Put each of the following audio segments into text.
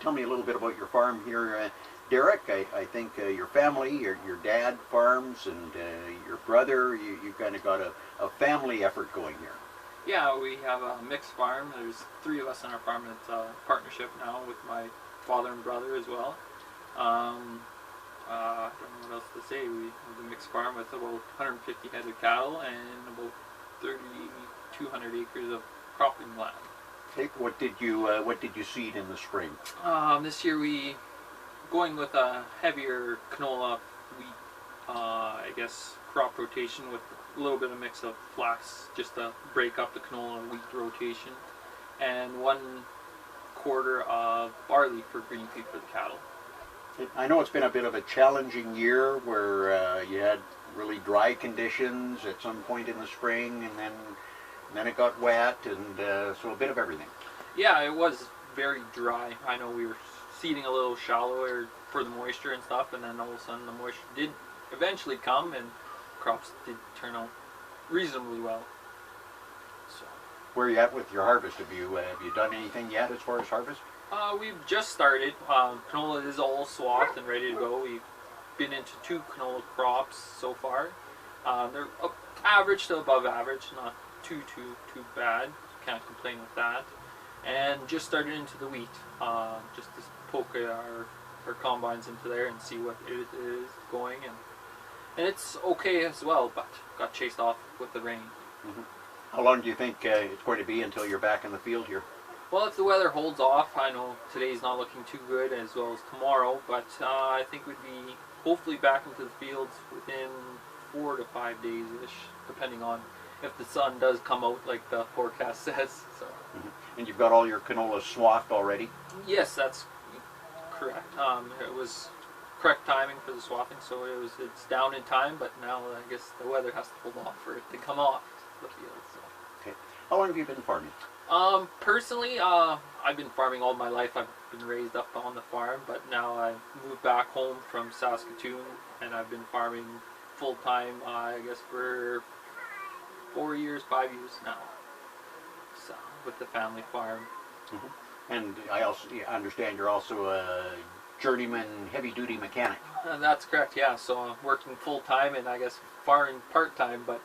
tell me a little bit about your farm here, Derek. I think your family, your dad farms, and your brother, you kind of got a family effort going here. Yeah, we have a mixed farm. There's 3 of us on our farm. It's a partnership now with my father and brother as well. I don't know what else to say. We have a mixed farm with about 150 head of cattle and about 3,200 acres of cropping land. Okay, what did you seed in the spring? This year we going with a heavier canola wheat, I guess crop rotation with a little bit of mix of flax just to break up the canola wheat rotation, and 1/4 of barley for green feed for the cattle. I know it's been a bit of a challenging year where you had really dry conditions at some point in the spring, and then it got wet, and so a bit of everything. Yeah, it was very dry. I know we were seeding a little shallower for the moisture and stuff, and then all of a sudden the moisture did eventually come, and crops did turn out reasonably well. So, where are you at with your harvest? Have you done anything yet as far as harvest? We've just started. Canola is all swathed and ready to go. We've been into 2 canola crops so far. They're average to above average, not too bad. Can't complain with that. And just started into the wheat, just to poke our combines into there and see what it is going, and it's okay as well, but got chased off with the rain. Mm-hmm. How long do you think it's going to be until you're back in the field here? Well, if the weather holds off, I know today's not looking too good as well as tomorrow, but I think we'd be hopefully back into the fields within 4 to 5 days-ish, depending on if the sun does come out like the forecast says. So. Mm-hmm. And you've got all your canola swathed already? Yes, that's correct. It was correct timing for the swathing, so it's down in time, but now I guess the weather has to hold off for it to come off the field. So. Okay. How long have you been farming? Personally, I've been farming all my life. I've been raised up on the farm, but now I moved back home from Saskatoon, and I've been farming full-time, I guess, for 5 years now. So, with the family farm. Mm-hmm. And I also understand you're also a journeyman heavy-duty mechanic. That's correct, yeah. So I'm working full-time and I guess farming part-time, but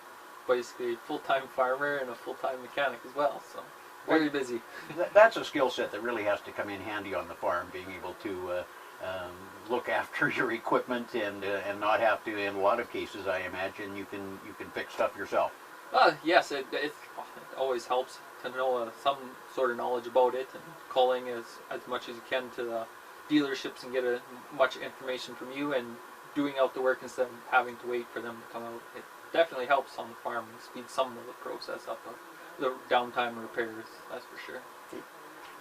basically a full-time farmer and a full-time mechanic as well. So very busy. That's a skill set that really has to come in handy on the farm, being able to look after your equipment and not have to. In a lot of cases, I imagine you can fix stuff yourself. Yes, it always helps to know some sort of knowledge about it, and calling as much as you can to the dealerships and get as much information from you, and doing out the work instead of having to wait for them to come out. It definitely helps on the farm and speeds some of the process up of the downtime repairs, that's for sure.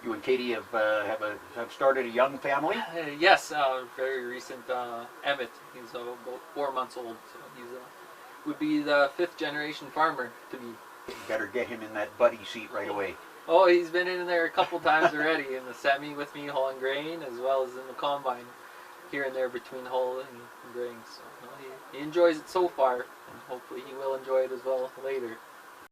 You and Katie have started a young family? Yes, very recent. Emmett, he's about 4 months old, so he's would be the 5th generation farmer to be. You better get him in that buddy seat right away. Oh, he's been in there a couple times already in the semi with me hauling grain, as well as in the combine here and there between hull and grain. So he enjoys it so far, and hopefully he will enjoy it as well later.